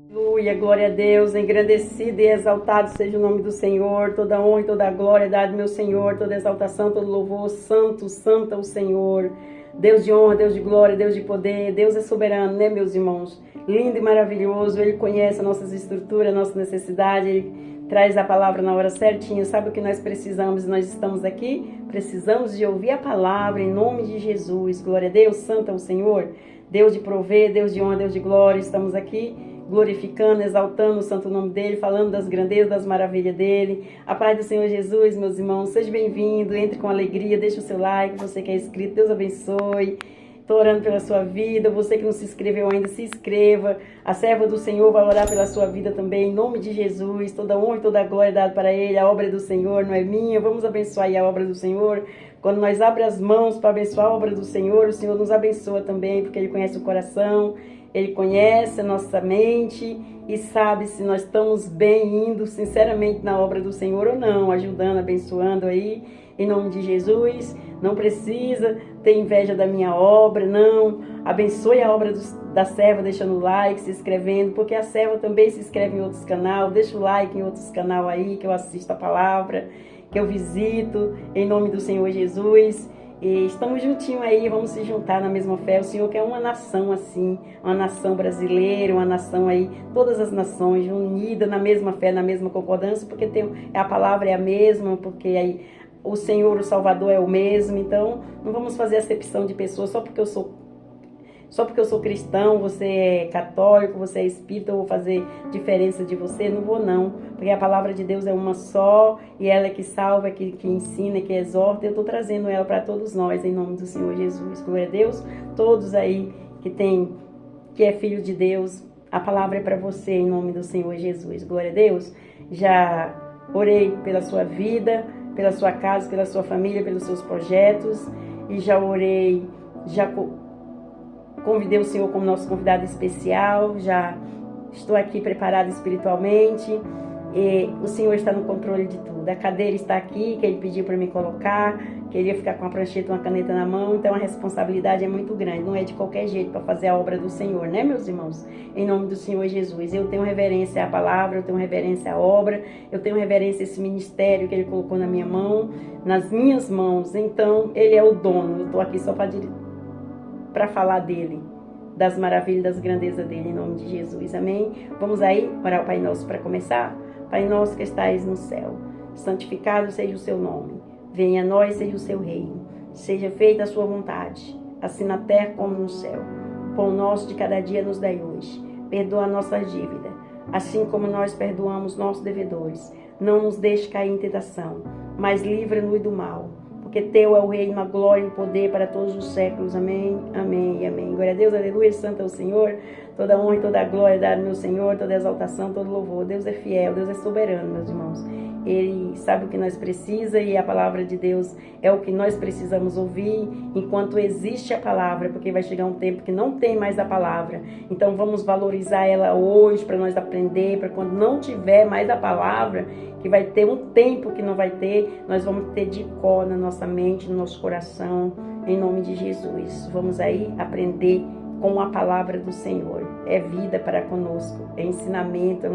Aleluia, glória a Deus, engrandecido e exaltado seja o nome do Senhor, toda honra e toda glória dada meu Senhor, toda exaltação, todo louvor, santo, santo é o Senhor, Deus de honra, Deus de glória, Deus de poder, Deus é soberano, né, meus irmãos? Lindo e maravilhoso, Ele conhece as nossas estruturas, a nossa necessidade, Ele traz a palavra na hora certinha, sabe o que nós precisamos e nós estamos aqui? Precisamos de ouvir a palavra em nome de Jesus, glória a Deus, santo é o Senhor, Deus de prover, Deus de honra, Deus de glória, estamos aqui glorificando, exaltando o santo nome dele, falando das grandezas, das maravilhas dele. A paz do Senhor Jesus, meus irmãos, seja bem-vindo, entre com alegria, deixa o seu like, você que é inscrito, Deus abençoe. Estou orando pela sua vida, você que não se inscreveu ainda, se inscreva. A serva do Senhor vai orar pela sua vida também, em nome de Jesus. Toda honra e toda glória é dada para ele, a obra do Senhor não é minha. Vamos abençoar aí a obra do Senhor. Quando nós abrimos as mãos para abençoar a obra do Senhor, o Senhor nos abençoa também, porque Ele conhece o coração, Ele conhece a nossa mente e sabe se nós estamos bem indo sinceramente na obra do Senhor ou não, ajudando, abençoando aí, em nome de Jesus. Não precisa ter inveja da minha obra, não. Abençoe a obra da serva, deixando o like, se inscrevendo, porque a serva também se inscreve em outros canais. Deixa o like em outros canais aí, que eu assisto a palavra, que eu visito, em nome do Senhor Jesus. E estamos juntinhos aí, vamos se juntar na mesma fé. O Senhor quer uma nação assim, uma nação brasileira, uma nação aí, todas as nações unidas na mesma fé, na mesma concordância, porque a palavra é a mesma, porque aí o Senhor, o Salvador é o mesmo. Então não vamos fazer acepção de pessoas só porque eu sou cristão, você é católico, você é espírita, eu vou fazer diferença de você. Não vou não, porque a palavra de Deus é uma só, e ela é que salva, que ensina, que exorta. Eu estou trazendo ela para todos nós, em nome do Senhor Jesus. Glória a Deus, todos aí que é filho de Deus, a palavra é para você, em nome do Senhor Jesus. Glória a Deus. Já orei pela sua vida, pela sua casa, pela sua família, pelos seus projetos, e já orei, convidei o Senhor como nosso convidado especial, já estou aqui preparado espiritualmente, e o Senhor está no controle de tudo. A cadeira está aqui, que Ele pediu para me colocar, queria ficar com a prancheta e uma caneta na mão, então a responsabilidade é muito grande, não é de qualquer jeito para fazer a obra do Senhor, né, meus irmãos? Em nome do Senhor Jesus, eu tenho reverência à palavra, eu tenho reverência à obra, eu tenho reverência a esse ministério que Ele colocou na minha mão, nas minhas mãos. Então Ele é o dono, eu estou aqui só para falar dele, das maravilhas, das grandezas dele, em nome de Jesus, amém? Vamos aí orar o Pai Nosso para começar? Pai nosso que estais no céu, santificado seja o seu nome, venha a nós, seja o seu reino, seja feita a sua vontade, assim na terra como no céu. O pão nosso de cada dia nos dai hoje, perdoa a nossa dívida, assim como nós perdoamos nossos devedores. Não nos deixe cair em tentação, mas livra-nos do mal, porque teu é o reino, a glória e o poder para todos os séculos. Amém, amém e amém. Glória a Deus, aleluia, santo é o Senhor. Toda honra e toda glória dada ao meu Senhor, toda exaltação, todo louvor. Deus é fiel, Deus é soberano, meus irmãos. Ele sabe o que nós precisamos, e a palavra de Deus é o que nós precisamos ouvir enquanto existe a palavra, porque vai chegar um tempo que não tem mais a palavra. Então vamos valorizar ela hoje para nós aprender, para quando não tiver mais a palavra, que vai ter um tempo que não vai ter, nós vamos ter de cor na nossa mente, no nosso coração, em nome de Jesus. Vamos aí aprender com a palavra do Senhor. É vida para conosco, é ensinamento, é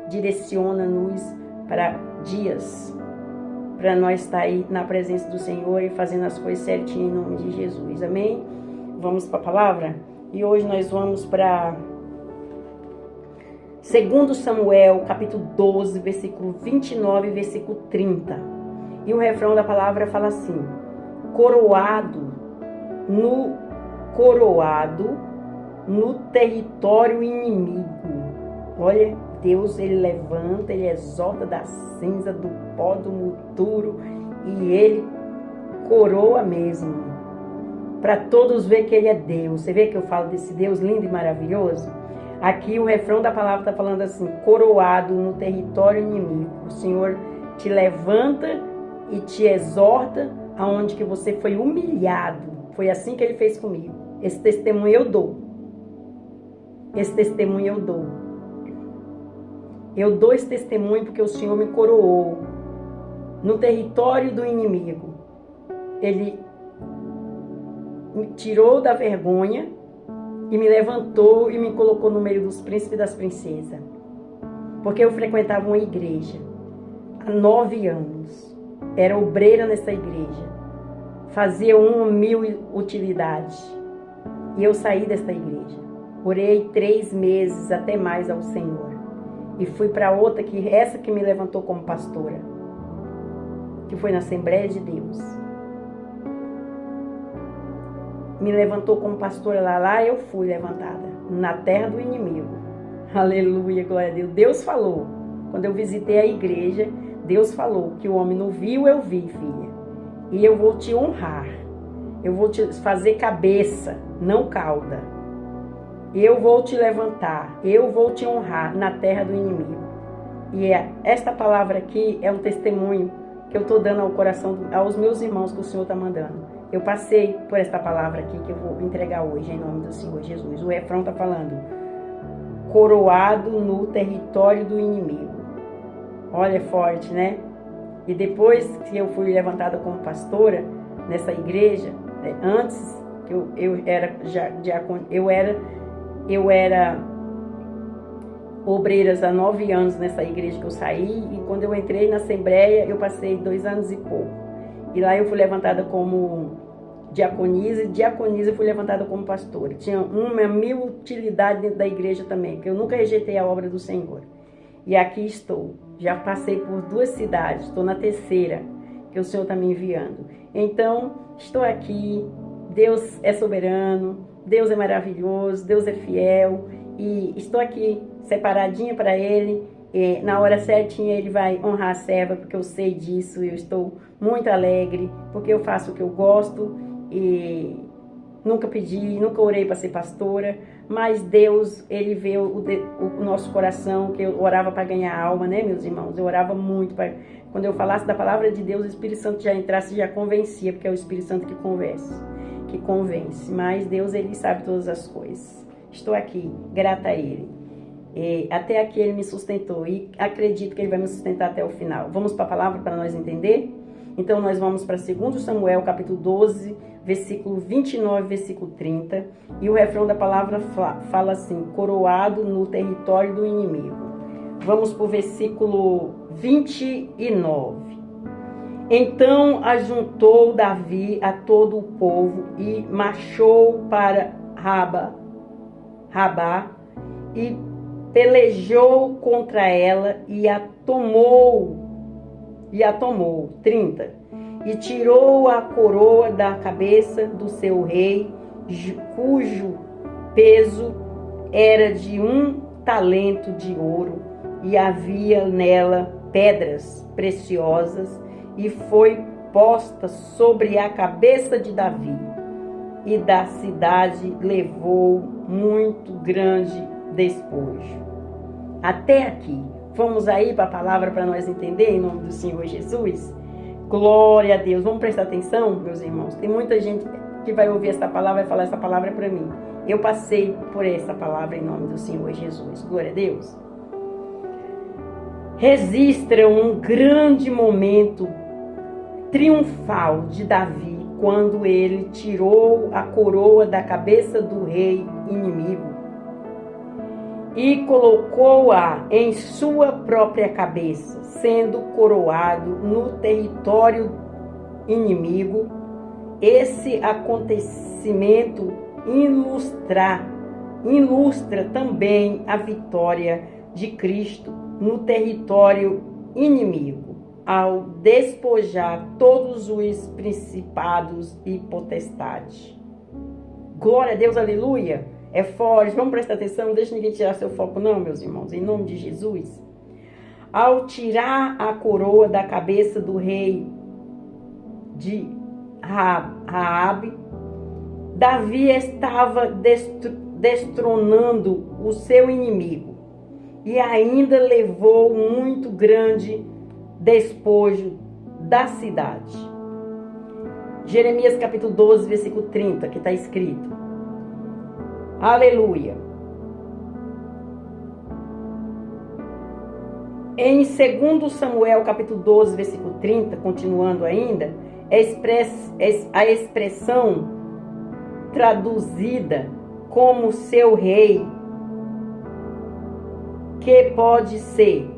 direciona-nos para dias, para nós estar aí na presença do Senhor e fazendo as coisas certinho em nome de Jesus, amém? Vamos para a palavra? E hoje nós vamos para 2 Samuel, capítulo 12, versículo 29 e versículo 30. E o refrão da palavra fala assim: coroado no território inimigo. Olha, Deus, Ele levanta, Ele exalta da cinza, do pó, do muturo, e Ele coroa mesmo, para todos ver que Ele é Deus. Você vê que eu falo desse Deus lindo e maravilhoso? Aqui o refrão da palavra está falando assim: coroado no território inimigo. O Senhor te levanta e te exorta aonde que você foi humilhado. Foi assim que Ele fez comigo. Esse testemunho eu dou. Esse testemunho eu dou. Eu dou esse testemunho porque o Senhor me coroou no território do inimigo. Ele me tirou da vergonha e me levantou e me colocou no meio dos príncipes e das princesas. Porque eu frequentava uma igreja há 9 anos. Era obreira nessa igreja. Fazia 1.000 utilidades. E eu saí desta igreja. Orei 3 meses, até mais, ao Senhor. E fui para outra, essa que me levantou como pastora. Que foi na Assembleia de Deus. Me levantou como pastora lá eu fui levantada. Na terra do inimigo. Aleluia, glória a Deus. Deus falou. Quando eu visitei a igreja, Deus falou que o homem não viu, eu vi, filha. E eu vou te honrar. Eu vou te fazer cabeça, não cauda. Eu vou te levantar. Eu vou te honrar na terra do inimigo. E esta palavra aqui é um testemunho que eu estou dando ao coração, aos meus irmãos que o Senhor está mandando. Eu passei por esta palavra aqui que eu vou entregar hoje, em nome do Senhor Jesus. O refrão está falando: coroado no território do inimigo. Olha, é forte, né? E depois que eu fui levantada como pastora nessa igreja, antes eu era obreiras há 9 anos nessa igreja que eu saí, e quando eu entrei na Assembleia, eu passei 2 anos e pouco. E lá eu fui levantada como diaconisa, e diaconisa eu fui levantada como pastora. Tinha 1.000 utilidades dentro da igreja também, porque eu nunca rejeitei a obra do Senhor. E aqui estou. Já passei por 2 cidades, estou na 3ª, que o Senhor está me enviando. Então, estou aqui, Deus é soberano, Deus é maravilhoso, Deus é fiel, e estou aqui separadinha para Ele. E na hora certinha Ele vai honrar a serva, porque eu sei disso, eu estou muito alegre, porque eu faço o que eu gosto, e nunca pedi, nunca orei para ser pastora, mas Deus, Ele vê o nosso coração, que eu orava para ganhar alma, né, meus irmãos? Eu orava muito, quando eu falasse da palavra de Deus, o Espírito Santo já entrasse e já convencia, porque é o Espírito Santo que convence, mas Deus, Ele sabe todas as coisas. Estou aqui, grata a Ele. E até aqui Ele me sustentou, e acredito que Ele vai me sustentar até o final. Vamos para a palavra para nós entender? Então nós vamos para 2 Samuel, capítulo 12, versículo 29, versículo 30. E o refrão da palavra fala assim: coroado no território do inimigo. Vamos para o versículo 29. Então ajuntou Davi a todo o povo e marchou para Rabá e pelejou contra ela e a tomou. 30. E tirou a coroa da cabeça do seu rei, cujo peso era de 1 talento de ouro, e havia nela pedras preciosas, e foi posta sobre a cabeça de Davi. E da cidade levou muito grande despojo. Até aqui. Vamos aí para a palavra para nós entender, em nome do Senhor Jesus. Glória a Deus. Vamos prestar atenção, meus irmãos. Tem muita gente que vai ouvir essa palavra e vai falar: essa palavra é para mim. Eu passei por essa palavra em nome do Senhor Jesus. Glória a Deus. Registra um grande momento triunfal de Davi quando ele tirou a coroa da cabeça do rei inimigo e colocou-a em sua própria cabeça, sendo coroado no território inimigo. Esse acontecimento ilustra também a vitória de Cristo no território inimigo, ao despojar todos os principados e potestades. Glória a Deus, aleluia! É forte, vamos prestar atenção, não deixe ninguém tirar seu foco não, meus irmãos, em nome de Jesus. Ao tirar a coroa da cabeça do rei de Raabe, Davi estava destronando o seu inimigo e ainda levou muito grande despojo da cidade. Jeremias capítulo 12, versículo 30, que está escrito. Aleluia. Em 2 Samuel, capítulo 12, versículo 30, continuando ainda, a expressão traduzida como seu rei, que pode ser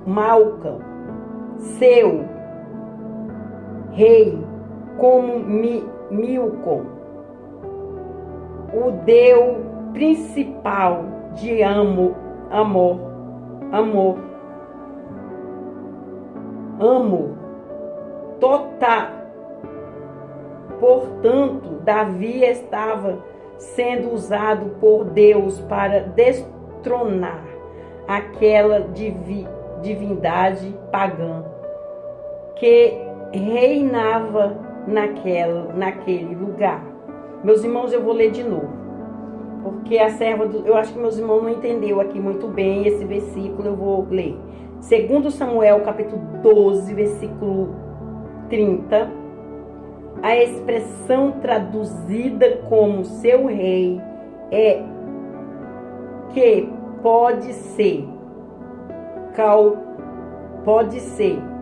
Malca, seu rei, como Milcom, o Deus principal de amor, total. Portanto, Davi estava sendo usado por Deus para destronar aquela divindade pagã que reinava naquele lugar. Meus irmãos, eu vou ler de novo, porque eu acho que meus irmãos não entenderam aqui muito bem esse versículo. Eu vou ler. Segundo Samuel, capítulo 12, versículo 30, a expressão traduzida como seu rei é que pode ser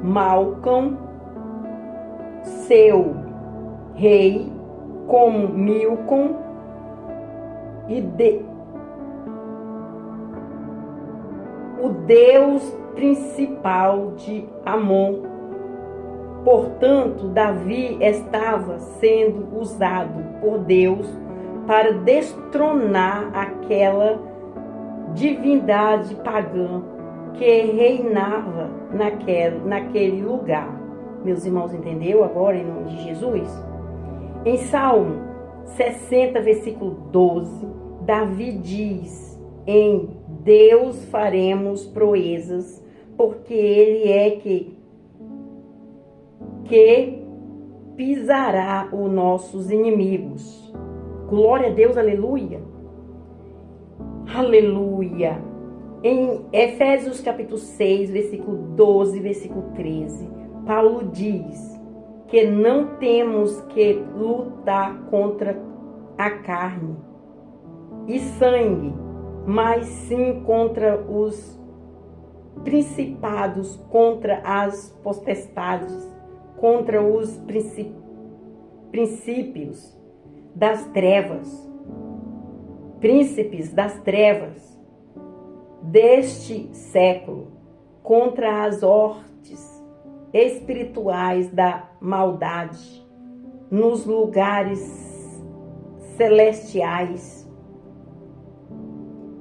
Malcom, seu rei, como Milcom, o Deus principal de Amon. Portanto, Davi estava sendo usado por Deus para destronar aquela divindade pagã que reinava naquele lugar. Meus irmãos, entendeu agora, em nome de Jesus? Em Salmo 60, versículo 12, Davi diz: em Deus faremos proezas, porque Ele é que pisará os nossos inimigos. Glória a Deus, aleluia. Aleluia. Em Efésios capítulo 6, versículo 12, versículo 13, Paulo diz que não temos que lutar contra a carne e sangue, mas sim contra os principados, contra as potestades, contra os príncipes das trevas deste século, contra as hortes espirituais da maldade nos lugares celestiais.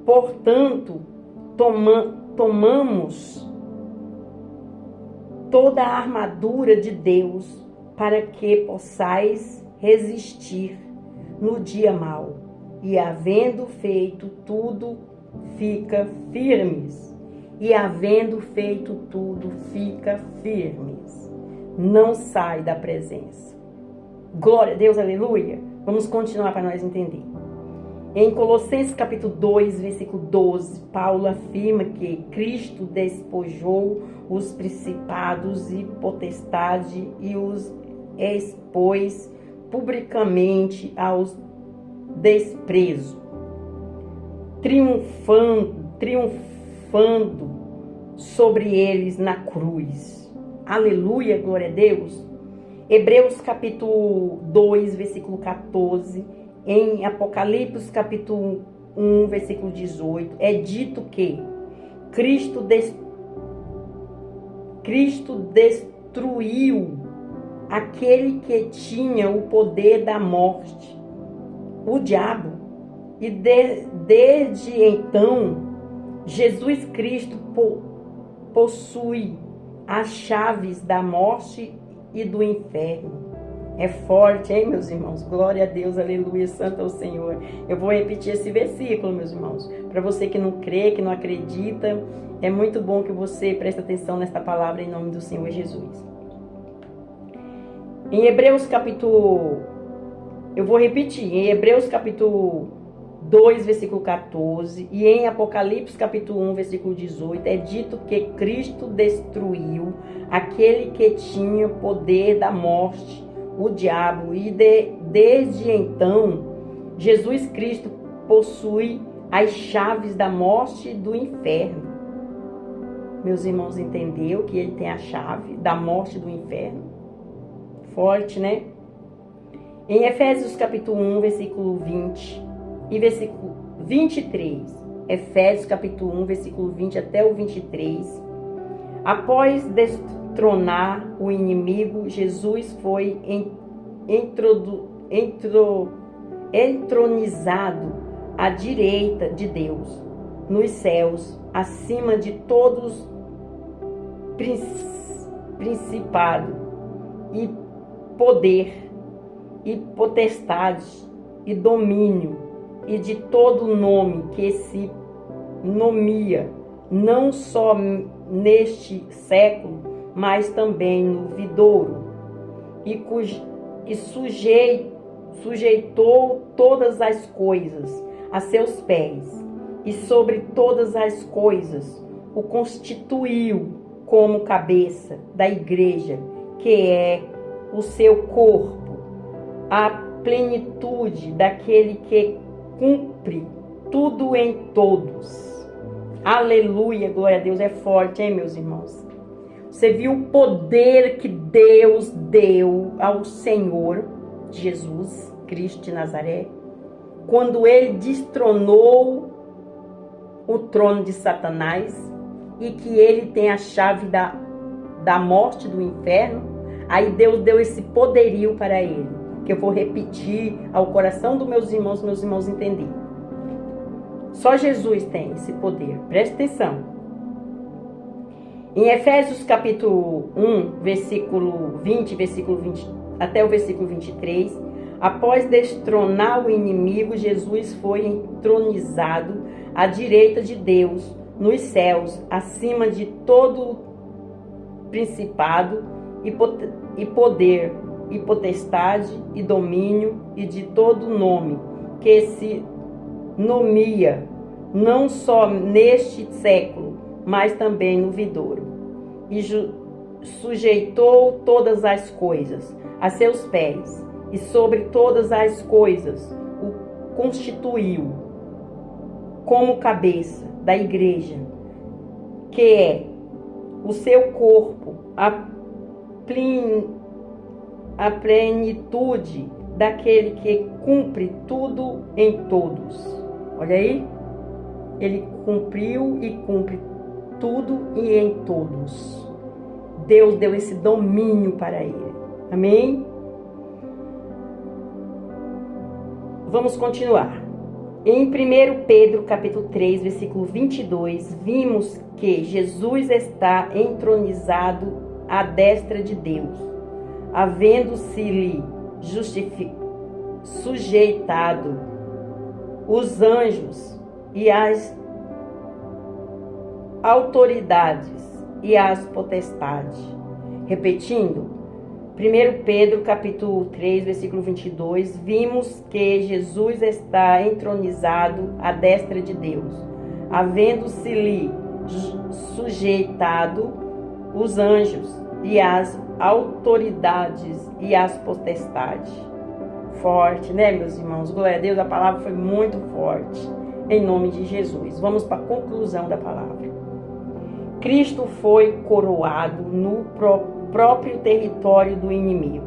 Portanto, tomamos toda a armadura de Deus para que possais resistir no dia mau, e havendo feito tudo, fica firmes. Não sai da presença. Glória a Deus, aleluia. Vamos continuar para nós entender. Em Colossenses capítulo 2, versículo 12, Paulo afirma que Cristo despojou os principados e potestades e os expôs publicamente aos desprezo, triunfando sobre eles na cruz. Aleluia, glória a Deus. Hebreus capítulo 2, versículo 14, em Apocalipse capítulo 1, versículo 18, é dito que Cristo destruiu aquele que tinha o poder da morte, o diabo, e desde então Jesus Cristo possui as chaves da morte e do inferno. É forte, hein, meus irmãos? Glória a Deus, aleluia, santo é o Senhor. Eu vou repetir esse versículo, meus irmãos. Para você que não crê, que não acredita, é muito bom que você preste atenção nesta palavra em nome do Senhor Jesus. Em Hebreus capítulo... Eu vou repetir. Em Hebreus capítulo 2, versículo 14, e em Apocalipse capítulo 1, versículo 18, é dito que Cristo destruiu aquele que tinha poder da morte, o diabo, e desde então Jesus Cristo possui as chaves da morte e do inferno. meus irmãos, entendeu que ele tem a chave da morte do inferno? Forte, né? Em Efésios capítulo 1, versículo 20 e versículo 23. Efésios capítulo 1, versículo 20 até o 23. Após destronar o inimigo, Jesus foi entronizado à direita de Deus, nos céus, acima de todos principado e poder e potestade e domínio e de todo nome que se nomia, não só neste século, mas também no vindouro, e sujeitou todas as coisas a seus pés, e sobre todas as coisas o constituiu como cabeça da igreja, que é o seu corpo, a plenitude daquele que cumpre tudo em todos. Aleluia, glória a Deus, é forte, hein, meus irmãos? Você viu o poder que Deus deu ao Senhor Jesus Cristo de Nazaré, quando ele destronou o trono de Satanás e que ele tem a chave da morte do inferno. Aí Deus deu esse poderio para ele, que eu vou repetir ao coração dos meus irmãos entenderem. Só Jesus tem esse poder, presta atenção. Em Efésios capítulo 1, versículo 20, até o versículo 23, após destronar o inimigo, Jesus foi entronizado à direita de Deus, nos céus, acima de todo principado e poder, e potestade, e domínio, e de todo nome, que se nomia, não só neste século, mas também no vindouro. E sujeitou todas as coisas a seus pés, e sobre todas as coisas o constituiu como cabeça da igreja, que é o seu corpo, a plenitude daquele que cumpre tudo em todos. Olha aí, ele cumpriu e cumpre tudo e em todos. Deus deu esse domínio para ele. Amém? Vamos continuar. Em 1 Pedro capítulo 3, versículo 22, vimos que Jesus está entronizado à destra de Deus, havendo-se-lhe sujeitado os anjos e as autoridades e as potestades. Repetindo, 1 Pedro capítulo 3, versículo 22, vimos que Jesus está entronizado à destra de Deus, havendo-se-lhe sujeitado os anjos e as autoridades e as potestades. Forte, né, meus irmãos? Glória a Deus, a palavra foi muito forte. Em nome de Jesus. Vamos para a conclusão da palavra. Cristo foi coroado no próprio território do inimigo,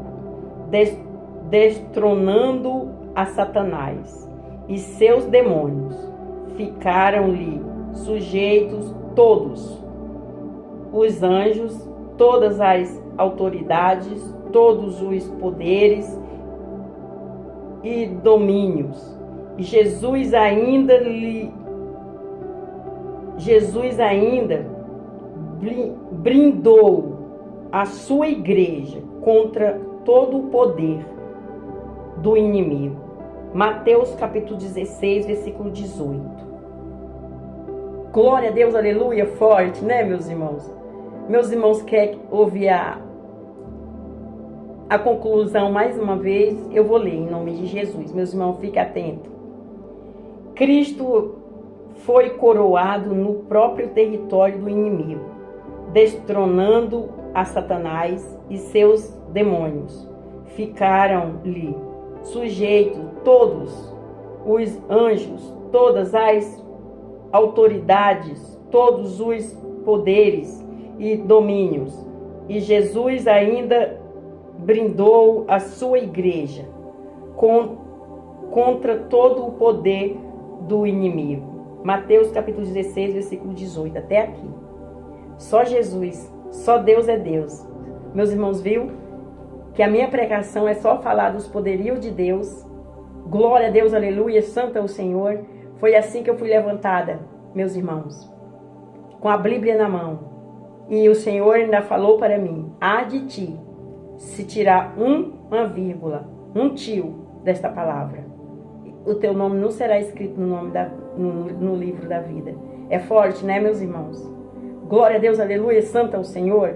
destronando a Satanás e seus demônios. Ficaram-lhe sujeitos todos os anjos, todas as autoridades, todos os poderes e domínios. E Jesus ainda brindou a sua igreja contra todo o poder do inimigo. Mateus capítulo 16, versículo 18. Glória a Deus, aleluia, forte, né, meus irmãos? Meus irmãos querem ouvir a conclusão mais uma vez? Eu vou ler em nome de Jesus. Meus irmãos, fiquem atentos. Cristo foi coroado no próprio território do inimigo, destronando a Satanás e seus demônios. Ficaram-lhe sujeitos todos os anjos, todas as autoridades, todos os poderes e domínios. E Jesus ainda brindou a sua igreja contra todo o poder do inimigo. Mateus capítulo 16, versículo 18, até aqui. Só Jesus, só Deus é Deus. Meus irmãos, viu? Que a minha pregação é só falar dos poderios de Deus. Glória a Deus, aleluia, santo é o Senhor. Foi assim que eu fui levantada, meus irmãos, com a Bíblia na mão. E o Senhor ainda falou para mim: há de ti, se tirar uma vírgula, um tio desta palavra, o teu nome não será escrito no livro da vida. É forte, né, meus irmãos? Glória a Deus, aleluia, santo é o Senhor.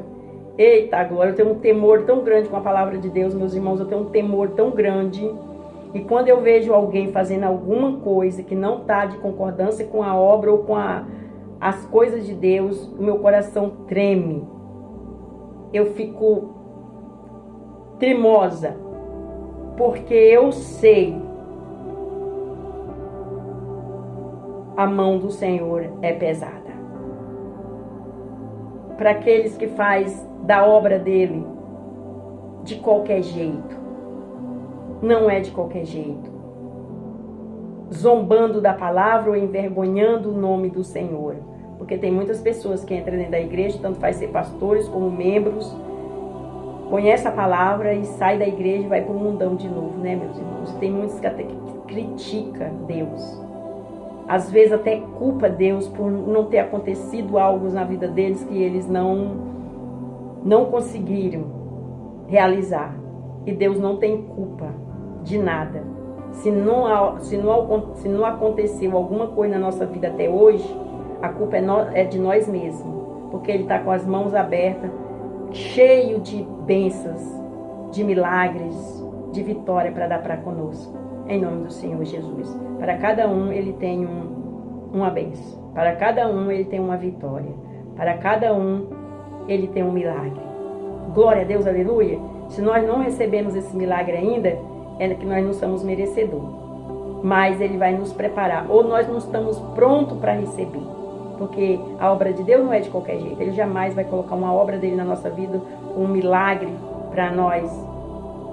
Eita, glória, eu tenho um temor tão grande com a palavra de Deus, meus irmãos, eu tenho um temor tão grande. E quando eu vejo alguém fazendo alguma coisa que não está de concordância com a obra ou com as coisas de Deus, o meu coração treme. Eu fico tremosa, porque eu sei a mão do Senhor é pesada. Para aqueles que faz da obra dele de qualquer jeito. Não é de qualquer jeito. Zombando da palavra ou envergonhando o nome do Senhor. Porque tem muitas pessoas que entram dentro da igreja, tanto faz ser pastores como membros, conhece a palavra e sai da igreja e vai para o mundão de novo, né, meus irmãos? Tem muitos que até criticam Deus. Às vezes até culpa Deus por não ter acontecido algo na vida deles que eles não conseguiram realizar. E Deus não tem culpa de nada. Se não aconteceu alguma coisa na nossa vida até hoje, a culpa é de nós mesmos. Porque Ele está com as mãos abertas, cheio de bênçãos, de milagres, de vitória para dar para conosco. Em nome do Senhor Jesus. Para cada um Ele tem uma bênção. Para cada um Ele tem uma vitória. Para cada um Ele tem um milagre. Glória a Deus, aleluia. Se nós não recebemos esse milagre ainda, é que nós não somos merecedores. Mas Ele vai nos preparar. Ou nós não estamos prontos para receber. Porque a obra de Deus não é de qualquer jeito. Ele jamais vai colocar uma obra dele na nossa vida, um milagre para nós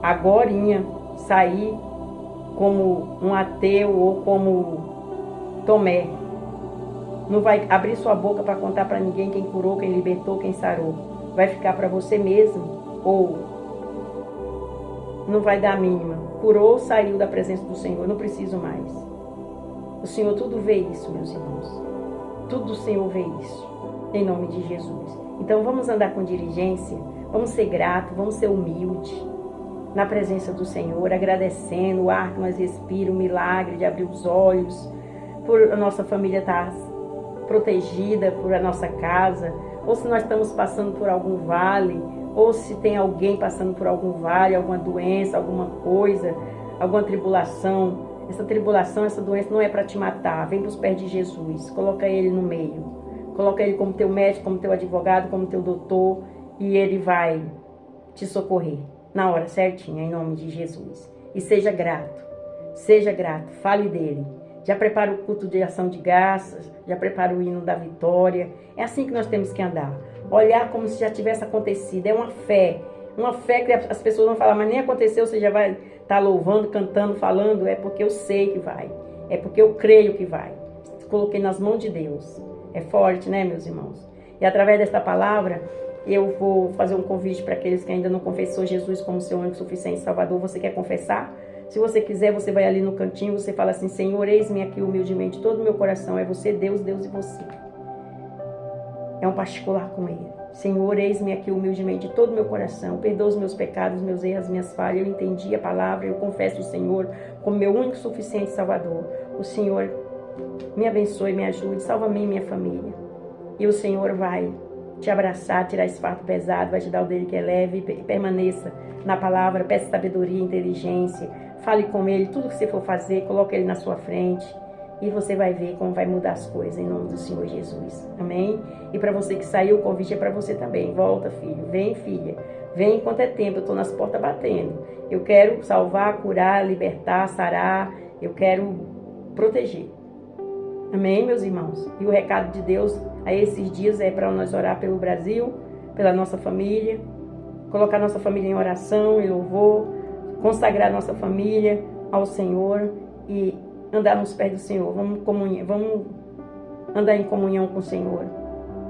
agorinha sair como um ateu ou como Tomé. Não vai abrir sua boca para contar para ninguém quem curou, quem libertou, quem sarou. Vai ficar para você mesmo ou não vai dar a mínima. Curou, saiu da presença do Senhor, não preciso mais. O Senhor tudo vê isso, meus irmãos. Tudo o Senhor vê isso, em nome de Jesus. Então vamos andar com diligência, vamos ser gratos, vamos ser humildes na presença do Senhor, agradecendo o ar que nós respiramos, o milagre de abrir os olhos, por a nossa família estar protegida, por a nossa casa, ou se nós estamos passando por algum vale, ou se tem alguém passando por algum vale, alguma doença, alguma coisa, alguma tribulação. Essa tribulação, essa doença não é para te matar. Vem para os pés de Jesus. Coloca Ele no meio. Coloca Ele como teu médico, como teu advogado, como teu doutor. E Ele vai te socorrer na hora certinha, em nome de Jesus. E seja grato. Seja grato. Fale dEle. Já prepara o culto de ação de graças. Já prepara o hino da vitória. É assim que nós temos que andar. Olhar como se já tivesse acontecido. É uma fé. Uma fé que as pessoas vão falar, mas nem aconteceu, você já vai estar louvando, cantando, falando. É porque eu sei que vai. É porque eu creio que vai. Coloquei nas mãos de Deus. É forte, né, meus irmãos? E através desta palavra, eu vou fazer um convite para aqueles que ainda não confessou Jesus como seu único suficiente Salvador. Você quer confessar? Se você quiser, você vai ali no cantinho, você fala assim: Senhor, eis-me aqui humildemente, todo o meu coração. É você, Deus, Deus e você. É um particular com Ele. Senhor, eis-me aqui humildemente de todo o meu coração. Perdoa os meus pecados, meus erros, minhas falhas. Eu entendi a palavra, eu confesso o Senhor como meu único suficiente Salvador. O Senhor me abençoe, me ajude, salva-me e minha família. E o Senhor vai te abraçar, tirar esse fardo pesado, vai te dar o dele que é leve e permaneça na palavra. Peça sabedoria, inteligência, fale com Ele, tudo que você for fazer, coloque Ele na sua frente. E você vai ver como vai mudar as coisas em nome do Senhor Jesus. Amém? E para você que saiu, o convite é para você também. Volta, filho. Vem, filha. Vem enquanto é tempo. Eu estou nas portas batendo. Eu quero salvar, curar, libertar, sarar. Eu quero proteger. Amém, meus irmãos? E o recado de Deus a esses dias é para nós orar pelo Brasil, pela nossa família, colocar nossa família em oração e louvor, consagrar nossa família ao Senhor e andar nos pés do Senhor. Vamos andar em comunhão com o Senhor,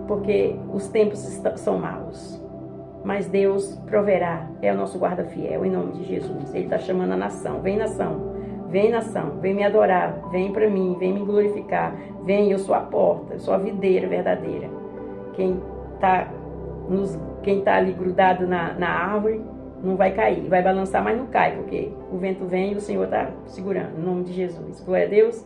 porque os tempos são maus. Mas Deus proverá, é o nosso guarda fiel, em nome de Jesus. Ele está chamando a nação. Vem, nação. Vem, nação. Vem me adorar. Vem para mim. Vem me glorificar. Vem, eu sou a porta. Eu sou a videira verdadeira. Quem tá ali grudado na árvore não vai cair. Vai balançar, mas não cai, porque o vento vem e o Senhor está segurando. Em nome de Jesus. Glória a Deus.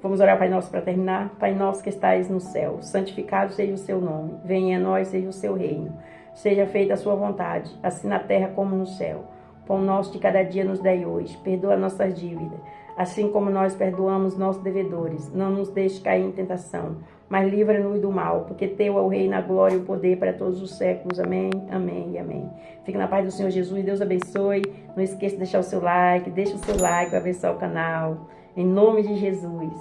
Vamos orar, Pai Nosso, para terminar. Pai Nosso que estais no céu, santificado seja o seu nome. Venha a nós, seja o seu reino. Seja feita a sua vontade, assim na terra como no céu. Pão nosso de cada dia nos dai hoje. Perdoa nossas dívidas, assim como nós perdoamos nossos devedores. Não nos deixe cair em tentação, mas livra-nos do mal, porque teu é o reino, a glória e o poder para todos os séculos. Amém, amém e amém. Fique na paz do Senhor Jesus. Deus abençoe. Não esqueça de deixar o seu like. Deixa o seu like para abençoar o canal. Em nome de Jesus.